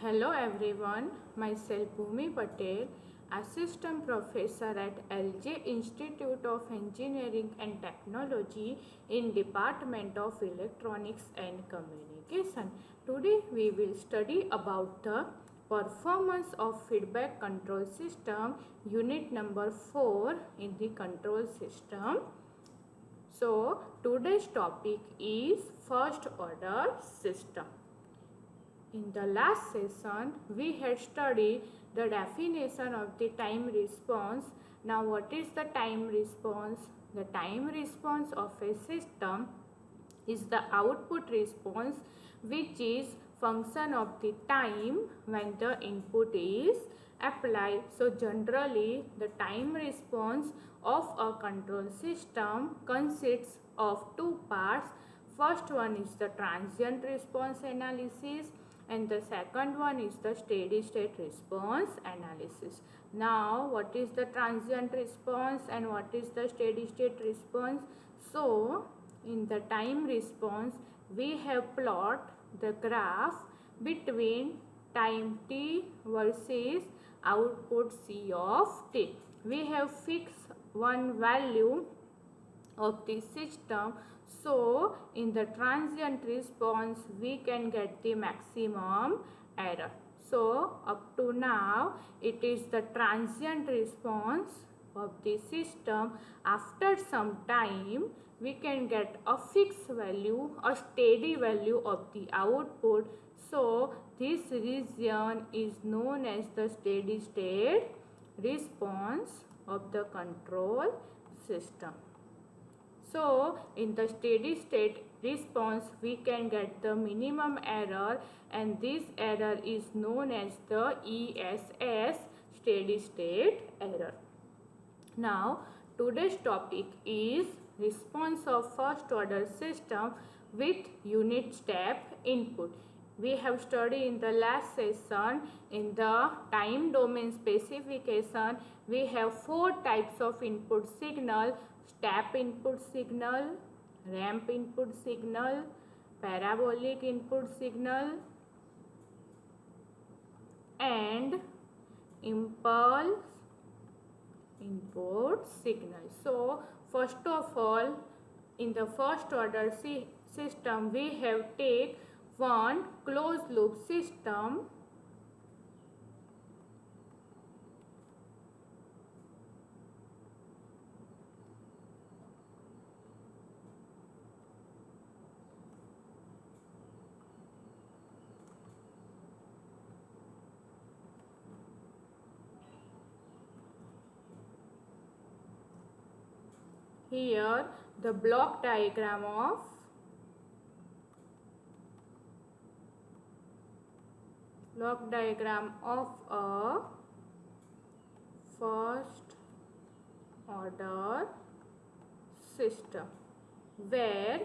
Hello everyone, myself Bhumi Patel, Assistant Professor at LJ Institute of Engineering and Technology in Department of Electronics and Communication. Today we will study about the performance of feedback control system, unit number 4 in the control system. So today's topic is first order system. In the last session, we had studied the definition of the time response. Now, what is the time response? The time response of a system is the output response, which is function of the time when the input is applied. So, generally, the time response of a control system consists of two parts. First one is the transient response analysis and the second one is the steady state response analysis. Now what is the transient response and what is the steady state response? So in the time response we have plot the graph between time t versus output c of t. We have fixed one value of the system, so in the transient response we can get the maximum error. So up to now it is the transient response of the system. After some time we can get a fixed value, a steady value of the output. So this region is known as the steady state response of the control system. So in the steady state response we can get the minimum error, and this error is known as the ESS, steady state error. Now today's topic is response of first order system with unit step input. We have studied in the last session in the time domain specification we have four types of input signal: step input signal, ramp input signal, parabolic input signal and impulse input signal. So first of all, in the first order system we have take one closed loop system. Here the block diagram of a first order system, where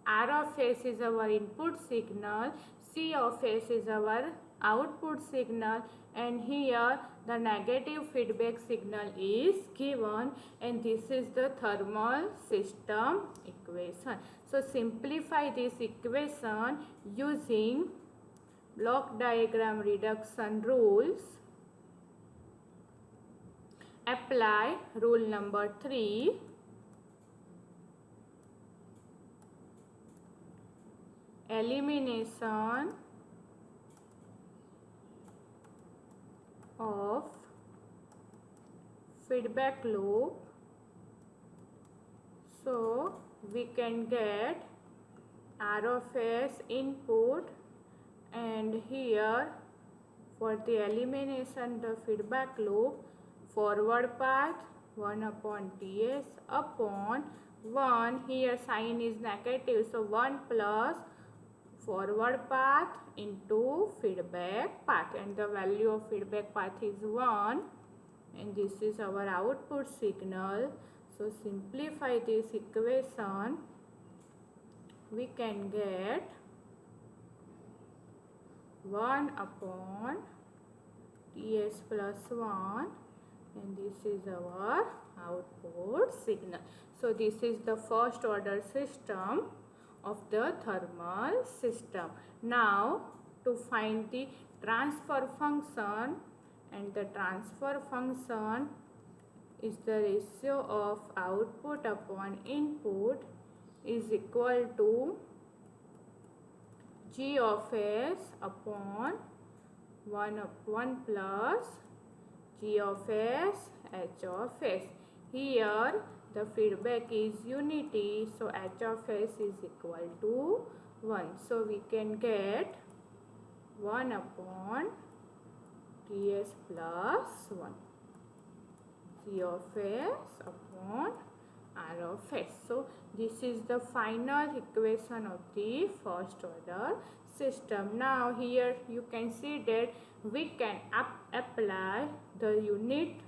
R of S is our input signal, C of S is our output signal, and here the negative feedback signal is given, and this is the thermal system equation. So simplify this equation using block diagram reduction rules. Apply rule number 3. Elimination of feedback loop. So we can get R of S input, and here for the elimination the feedback loop, forward path 1 upon Ts upon 1, here sign is negative, so 1 plus forward path into feedback path, and the value of feedback path is 1, and this is our output signal. So simplify this equation, we can get 1 upon Ts plus 1, and this is our output signal. So this is the first order system of the thermal system. Now to find the transfer function, and the transfer function is the ratio of output upon input is equal to G of S upon 1 plus G of S H of S. Here the feedback is unity, so H of S is equal to 1. So we can get 1 upon Ts plus 1. G of S upon R of S. So this is the final equation of the first order system. Now here you can see that we can apply the unit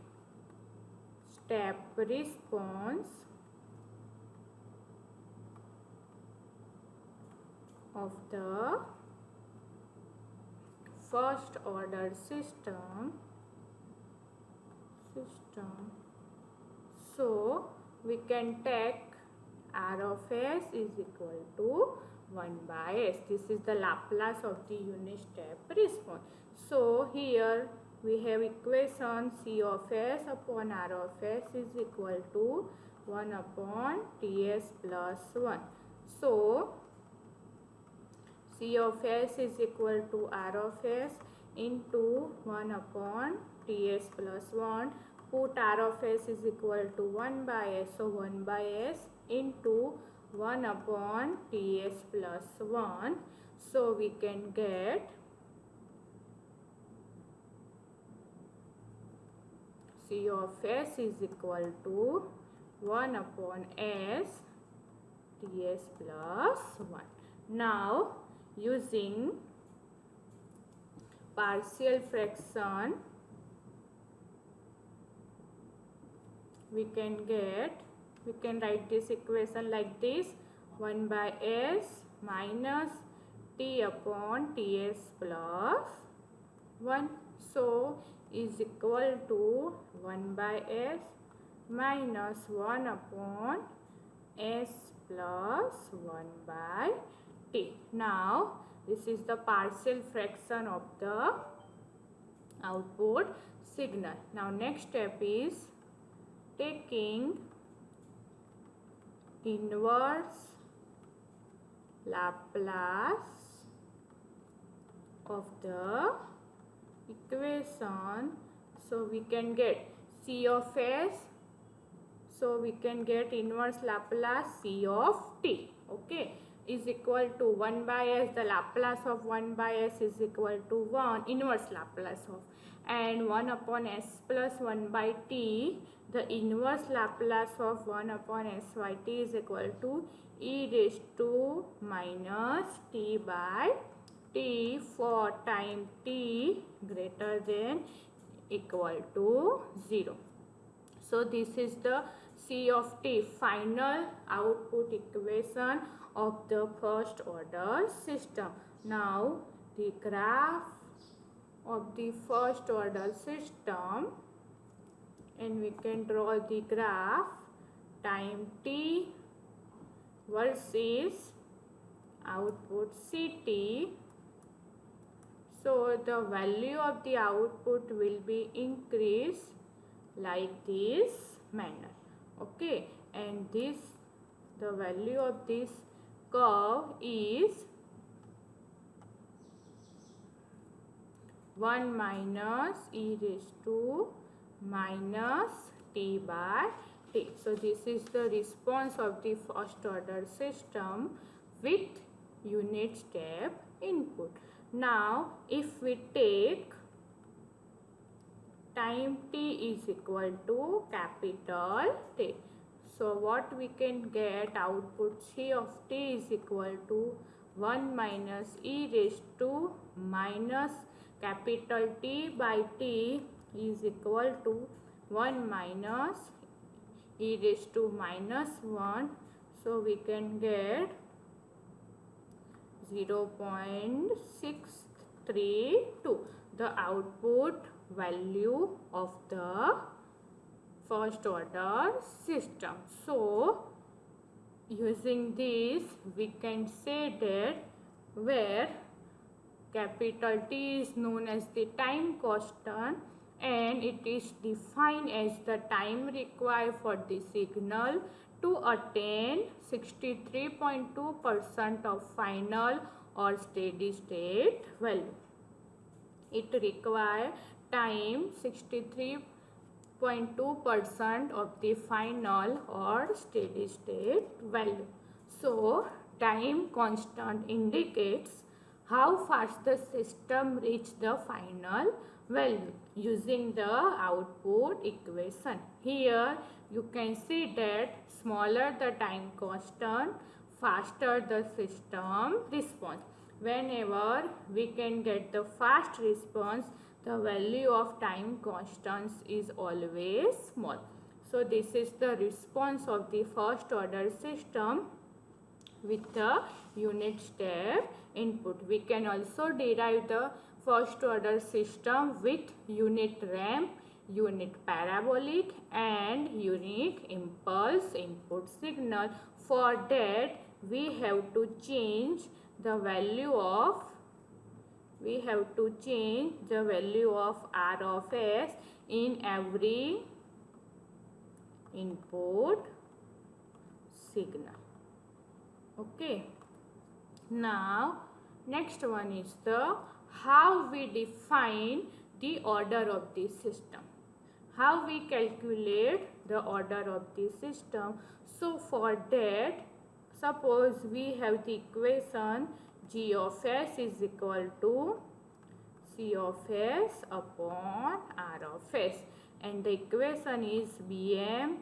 step response of the first order system. So we can take R of S is equal to 1 by S. This is the Laplace of the unit step response. So here we have equation C of S upon R of S is equal to 1 upon Ts plus 1. So C of S is equal to R of S into 1 upon Ts plus 1. Put R of S is equal to 1 by S. So 1 by S into 1 upon Ts plus 1. So we can get C of S is equal to 1 upon S Ts plus 1. Now using partial fraction, we can write this equation like this: 1 by S minus T upon Ts plus 1. So is equal to 1 by S minus 1 upon S plus 1 by T. Now this is the partial fraction of the output signal. Now next step is taking inverse Laplace of the equation. So we can get C of S. So we can get inverse Laplace C of T. Okay, is equal to 1 by S. The Laplace of 1 by S is equal to 1, inverse Laplace of, and 1 upon S plus 1 by T. The inverse Laplace of 1 upon S by T is equal to e raised to minus T by T for time T greater than equal to 0. So this is the C of T final output equation of the first order system. Now the graph of the first order system, and we can draw the graph time T versus output Ct. So the value of the output will be increased like this manner. Okay, and this, the value of this curve is 1 minus e raised to minus T by T. So this is the response of the first order system with unit step input. Now if we take time T is equal to capital T, so what we can get, output C of T is equal to 1 minus e raised to minus capital T by T is equal to 1 minus e raised to minus 1. So we can get 0.632, the output value of the first order system. So using this we can say that where Capital T is known as the time constant and it is defined as the time required for the signal to attain 63.2% of final or steady state value. It requires time 63.2% of the final or steady state value. So, time constant indicates how fast the system reaches the final value using the output equation. Here you can see that smaller the time constant, faster the system response. Whenever we can get the fast response, the value of time constants is always small. So this is the response of the first order system with the unit step input. We can also derive the first order system with unit ramp, unit parabolic and unit impulse input signal. For that we have to change the value of R of S in every input signal. Okay. Now next one is the how we define the order of the system. How we calculate the order of the system. So for that, suppose we have the equation G of S is equal to C of S upon R of S, and the equation is Bm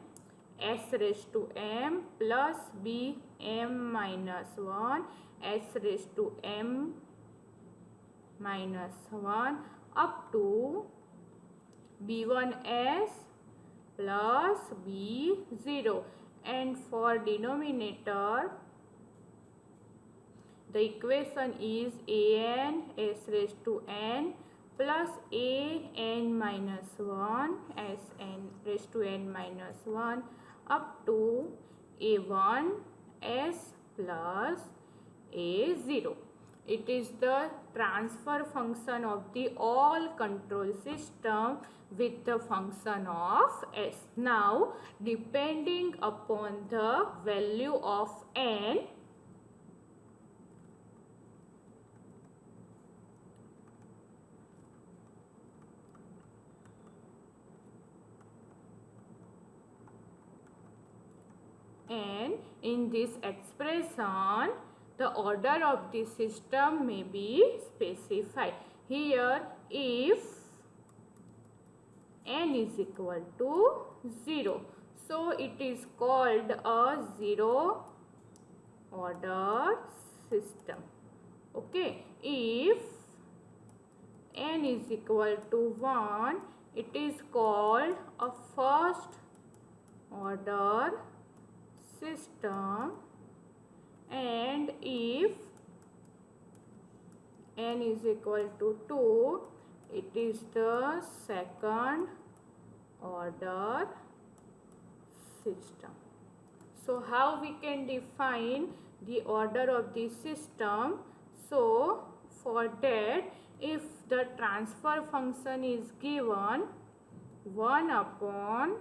S raised to m plus Bm minus 1 S raised to m minus 1 up to B1S plus B0, and for denominator the equation is an S raised to n plus an minus 1 Sn raised to n minus 1 up to a1 S plus a0. It is the transfer function of the all control system with the function of S. Now, depending upon the value of n, and in this expression the order of the system may be specified. Here if n is equal to 0, so it is called a zero order system. Okay, if n is equal to 1, it is called a first order system, and if n is equal to 2, it is the second order system. So how we can define the order of the system? So for that, if the transfer function is given 1 upon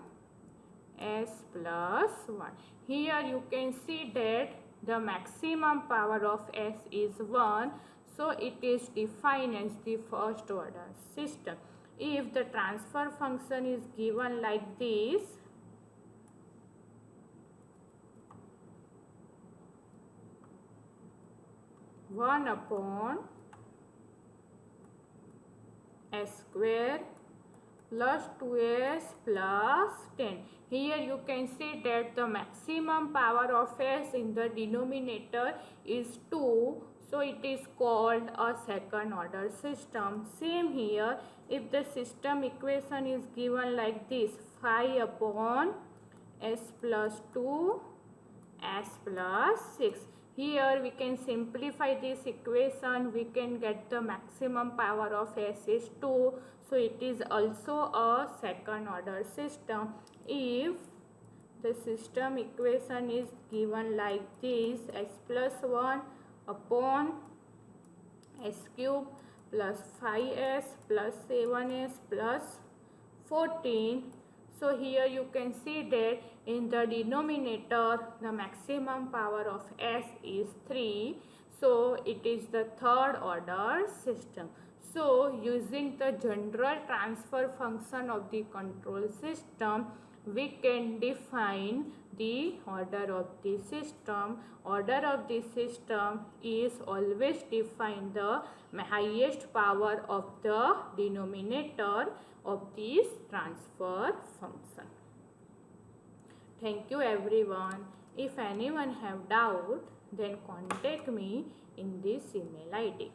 S plus 1. Here you can see that the maximum power of S is 1. So it is defined as the first order system. If the transfer function is given like this, one upon S square plus 2s plus 10. Here you can see that the maximum power of S in the denominator is 2. So it is called a second order system. Same here, if the system equation is given like this, 5 upon S plus 2, S plus 6. Here we can simplify this equation. We can get the maximum power of S is 2. So it is also a second order system. If the system equation is given like this, S plus 1 upon S cube plus 5s plus 7s plus 14. So here you can see that in the denominator the maximum power of s is 3. So it is the third order system. So using the general transfer function of the control system, we can define the order of the system. Order of the system is always define the highest power of the denominator of this transfer function. Thank you everyone. If anyone have doubt, then contact me in this email ID.